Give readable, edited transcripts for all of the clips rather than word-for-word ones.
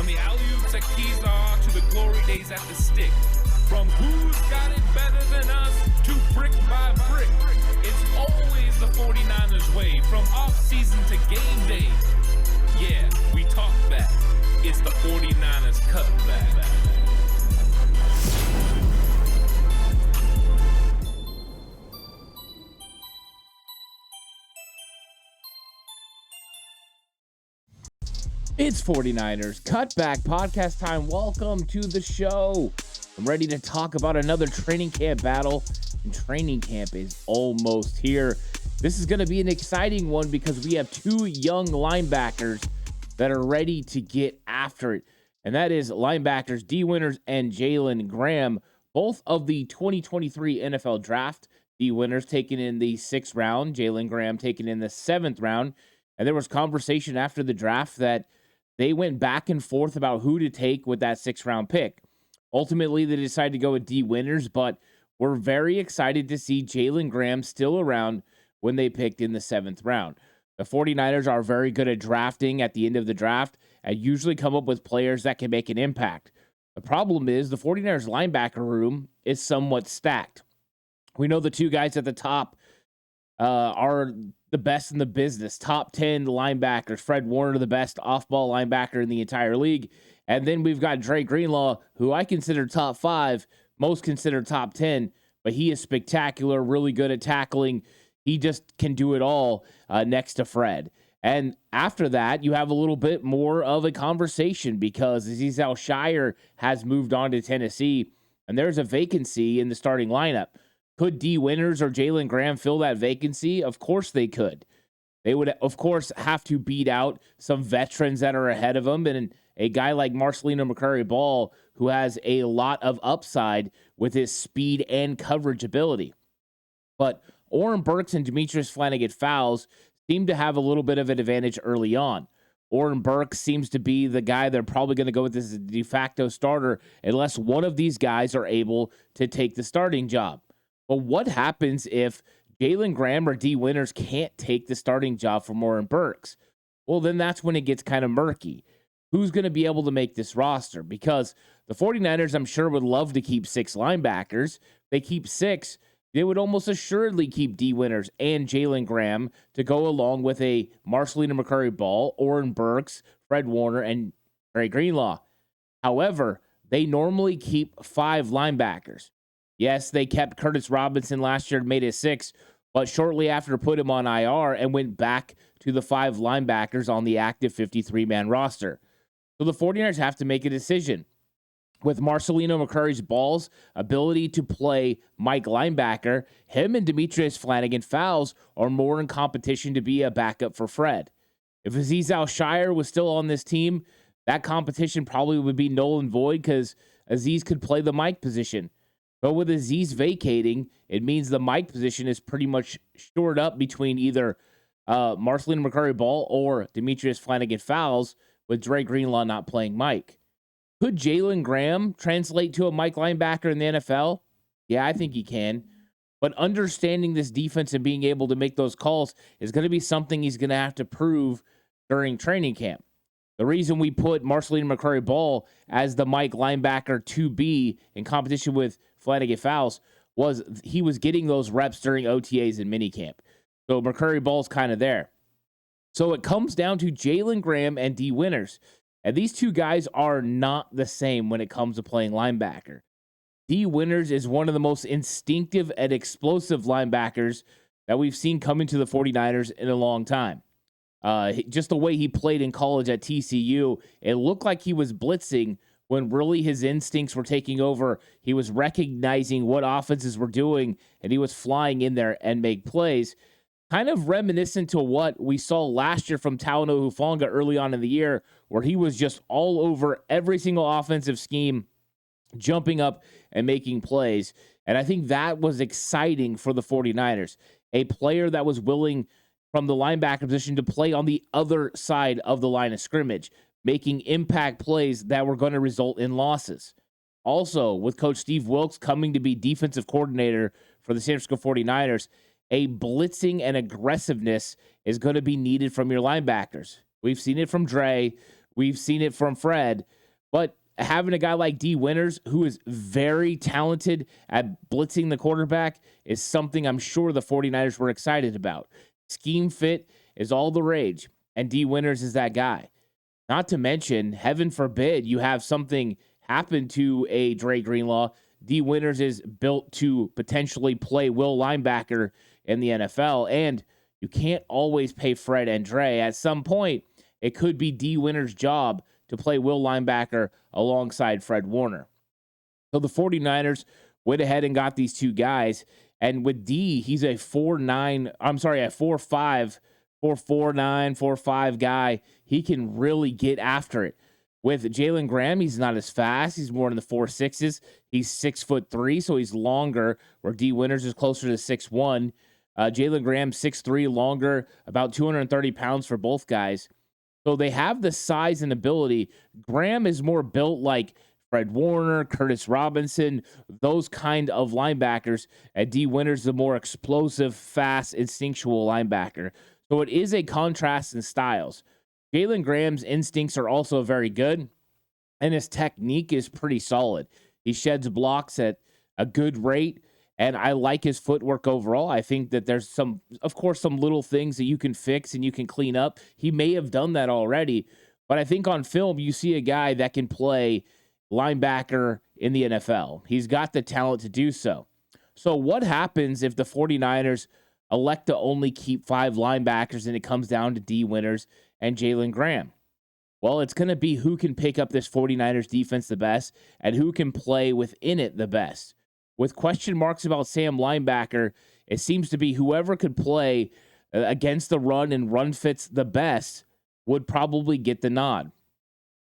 the alley-oops at Kezar to the glory days at the stick. From who's got it better than us to brick by brick. It's always the 49ers way, from off-season to game day. Yeah, we talk back. It's the 49ers Cutback. It's 49ers Cutback Podcast time. Welcome to the show. I'm ready to talk about another training camp battle, and training camp is almost here. This is going to be an exciting one because we have two young linebackers that are ready to get after it, and that is linebackers D. Winters and Jalen Graham, both of the 2023 NFL Draft. D. Winters taken in the 6th round, Jalen Graham taken in the 7th round, and there was conversation after the draft that they went back and forth about who to take with that 6th round pick. Ultimately, they decided to go with D. Winters, but we're very excited to see Jalen Graham still around when they picked in the 7th round. The 49ers are very good at drafting at the end of the draft and usually come up with players that can make an impact. The problem is the 49ers linebacker room is somewhat stacked. We know the two guys at the top are the best in the business. Top 10 linebackers. Fred Warner, the best off-ball linebacker in the entire league. And then we've got Dre Greenlaw, who I consider top 5, most consider top 10, but he is spectacular, really good at tackling. He just can do it all next to Fred. And after that, you have a little bit more of a conversation because Azeez Al-Shaair has moved on to Tennessee, and there's a vacancy in the starting lineup. Could D. Winters or Jalen Graham fill that vacancy? Of course they could. They would, of course, have to beat out some veterans that are ahead of them and a guy like Marcelino McCurry-Ball, who has a lot of upside with his speed and coverage ability. But Oren Burks and Demetrius Flannigan-Fowles seem to have a little bit of an advantage early on. Oren Burks seems to be the guy they're probably going to go with as a de facto starter unless one of these guys are able to take the starting job. But what happens if Jalen Graham or D. Winters can't take the starting job from Oren Burks? Well, then that's when it gets kind of murky. Who's going to be able to make this roster? Because the 49ers, I'm sure, would love to keep 6 linebackers. If they keep 6, they would almost assuredly keep D. Winters and Jalen Graham to go along with a Marcelino McCurry-Ball, Oren Burks, Fred Warner, and Dre Greenlaw. However, they normally keep 5 linebackers. Yes, they kept Curtis Robinson last year and made it 6, but shortly after put him on IR and went back to the 5 linebackers on the active 53-man roster. So the 49ers have to make a decision. With Marcelino McCurry-Ball's ability to play Mike linebacker, him and Demetrius Flannigan-Fowles are more in competition to be a backup for Fred. If Azeez Al-Shaair was still on this team, that competition probably would be null and void because Azeez could play the Mike position. But with Azeez vacating, it means the Mike position is pretty much shored up between either Marcelino McCurry-Ball or Demetrius Flannigan-Fowles, with Dre Greenlaw not playing Mike. Could Jalen Graham translate to a Mike linebacker in the NFL? Yeah, I think he can. But understanding this defense and being able to make those calls is going to be something he's going to have to prove during training camp. The reason we put Marcelino McCurry-Ball as the Mike linebacker 2B in competition with Flannigan-Fowles was he was getting those reps during OTAs and minicamp. So McCurry-Ball's kind of there. So it comes down to Jalen Graham and D. Winters. And these two guys are not the same when it comes to playing linebacker. D. Winters is one of the most instinctive and explosive linebackers that we've seen come into the 49ers in a long time. Just the way he played in college at TCU, it looked like he was blitzing when really his instincts were taking over. He was recognizing what offenses were doing, and he was flying in there and make plays. Kind of reminiscent to what we saw last year from Talanoa Hufanga early on in the year, where he was just all over every single offensive scheme, jumping up and making plays. And I think that was exciting for the 49ers. A player that was willing from the linebacker position to play on the other side of the line of scrimmage, making impact plays that were going to result in losses. Also, with Coach Steve Wilks coming to be defensive coordinator for the San Francisco 49ers, a blitzing and aggressiveness is going to be needed from your linebackers. We've seen it from Dre. We've seen it from Fred. But having a guy like D. Winters, who is very talented at blitzing the quarterback, is something I'm sure the 49ers were excited about. Scheme fit is all the rage, and D. Winters is that guy. Not to mention, heaven forbid, you have something happen to a Dre Greenlaw. D. Winters is built to potentially play will linebacker in the NFL, and you can't always pay Fred and Dre. At some point, it could be D. Winters' job to play will linebacker alongside Fred Warner. So the 49ers went ahead and got these two guys. And with D, he's a 4'9", a 4'5", 4'9", 4'5" guy. He can really get after it. With Jalen Graham, he's not as fast. He's more in the 4.6s. He's 6'3", so he's longer, where D. Winters is closer to 6'1". Jalen Graham, 6'3", longer, about 230 pounds for both guys. So they have the size and ability. Graham is more built like Fred Warner, Curtis Robinson, those kind of linebackers. And D. Winters, the more explosive, fast, instinctual linebacker. So it is a contrast in styles. Jalen Graham's instincts are also very good, and his technique is pretty solid. He sheds blocks at a good rate, and I like his footwork overall. I think that there's some little things that you can fix and you can clean up. He may have done that already, but I think on film you see a guy that can play linebacker in the NFL. He's got the talent to do so. So what happens if the 49ers elect to only keep 5 linebackers and it comes down to D. Winters and Jalen Graham? Well, it's going to be who can pick up this 49ers defense the best and who can play within it the best. With question marks about Sam linebacker, it seems to be whoever could play against the run and run fits the best would probably get the nod.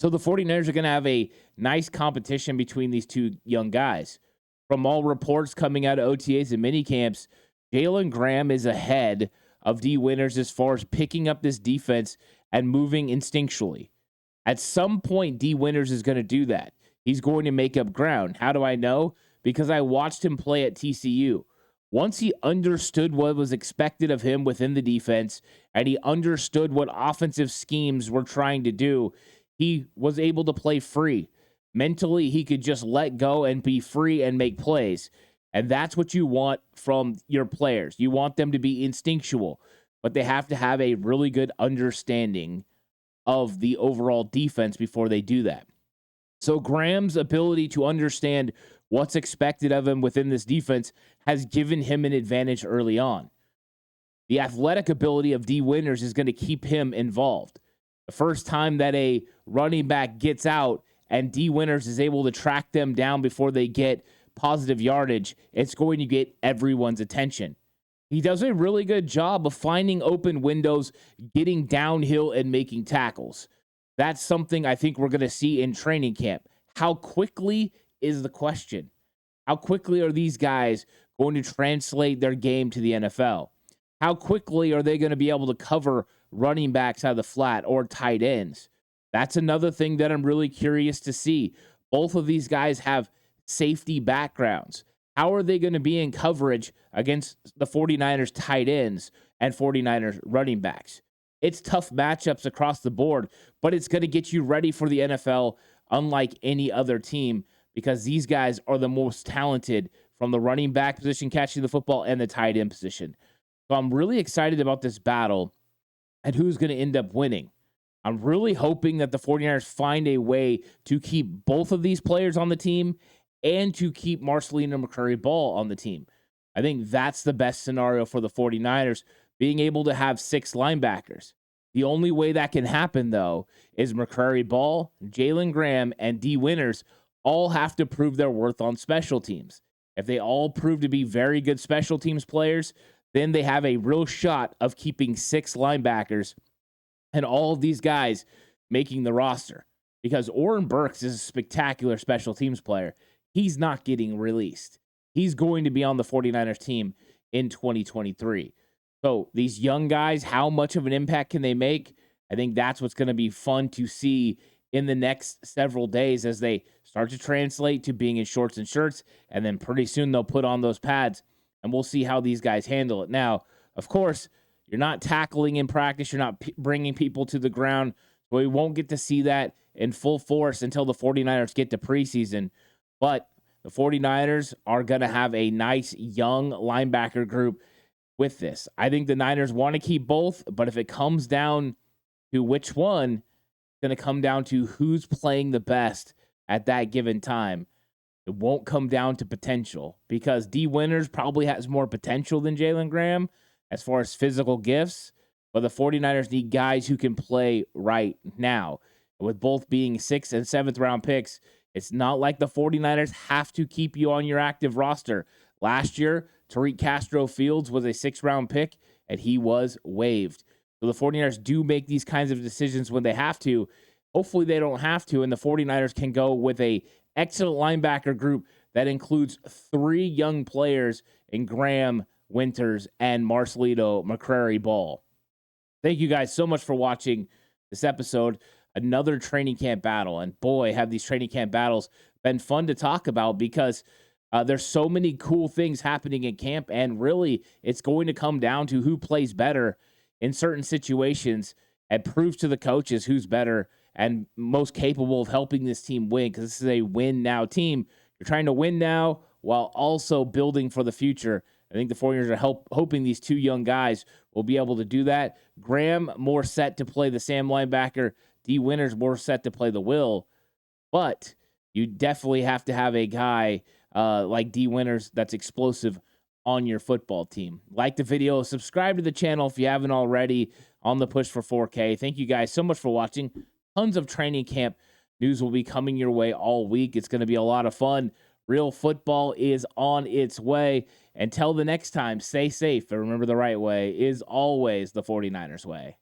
So the 49ers are going to have a nice competition between these two young guys. From all reports coming out of OTAs and minicamps, Jalen Graham is ahead of D. Winters as far as picking up this defense and moving instinctually. At some point, D. Winters is going to do that. He's going to make up ground. How do I know? Because I watched him play at TCU. Once he understood what was expected of him within the defense, and he understood what offensive schemes were trying to do, he was able to play free. Mentally, he could just let go and be free and make plays. And that's what you want from your players. You want them to be instinctual, but they have to have a really good understanding of the overall defense before they do that. So Graham's ability to understand what's expected of him within this defense has given him an advantage early on. The athletic ability of D. Winters is going to keep him involved. The first time that a running back gets out and D. Winters is able to track them down before they get positive yardage, it's going to get everyone's attention. He does a really good job of finding open windows, getting downhill, and making tackles. That's something I think we're going to see in training camp. How quickly is the question. How quickly are these guys going to translate their game to the NFL? How quickly are they going to be able to cover running backs out of the flat or tight ends? That's another thing that I'm really curious to see. Both of these guys have safety backgrounds. How are they going to be in coverage against the 49ers tight ends and 49ers running backs? It's tough matchups across the board, but it's going to get you ready for the NFL unlike any other team, because these guys are the most talented from the running back position, catching the football, and the tight end position. So I'm really excited about this battle and who's going to end up winning. I'm really hoping that the 49ers find a way to keep both of these players on the team and to keep Marcelino McCurry-Ball on the team. I think that's the best scenario for the 49ers, being able to have 6 linebackers. The only way that can happen, though, is McCurry-Ball, Jalen Graham, and D. Winters all have to prove their worth on special teams. If they all prove to be very good special teams players, then they have a real shot of keeping 6 linebackers and all of these guys making the roster. Because Oren Burks is a spectacular special teams player. He's not getting released. He's going to be on the 49ers team in 2023. So these young guys, how much of an impact can they make? I think that's what's going to be fun to see in the next several days as they start to translate to being in shorts and shirts, and then pretty soon they'll put on those pads, and we'll see how these guys handle it. Now, of course, you're not tackling in practice. You're not bringing people to the ground, We won't get to see that in full force until the 49ers get to preseason. But the 49ers are going to have a nice young linebacker group with this. I think the Niners want to keep both, but if it comes down to which one, it's going to come down to who's playing the best at that given time. It won't come down to potential because D. Winters probably has more potential than Jalen Graham as far as physical gifts, but the 49ers need guys who can play right now. With both being 6th and 7th round picks, it's not like the 49ers have to keep you on your active roster. Last year, Tariq Castro-Fields was a 6th round pick, and he was waived. So the 49ers do make these kinds of decisions when they have to. Hopefully they don't have to, and the 49ers can go with a excellent linebacker group that includes 3 young players in Graham, Winters, and Marcelito McCrary-Ball. Thank you guys so much for watching this episode. Another training camp battle. And boy, have these training camp battles been fun to talk about because there's so many cool things happening in camp. And really, it's going to come down to who plays better in certain situations and proves to the coaches who's better and most capable of helping this team win, because this is a win now team. You're trying to win now while also building for the future. I think the 49ers are hoping these 2 young guys will be able to do that. Graham more set to play the Sam linebacker. D. Winters more set to play the Will. But you definitely have to have a guy like D. Winters that's explosive on your football team. Like the video, subscribe to the channel if you haven't already on the push for 4K. Thank you guys so much for watching. Tons of training camp news will be coming your way all week. It's going to be a lot of fun. Real football is on its way. Until the next time, stay safe and remember the right way is always the 49ers way.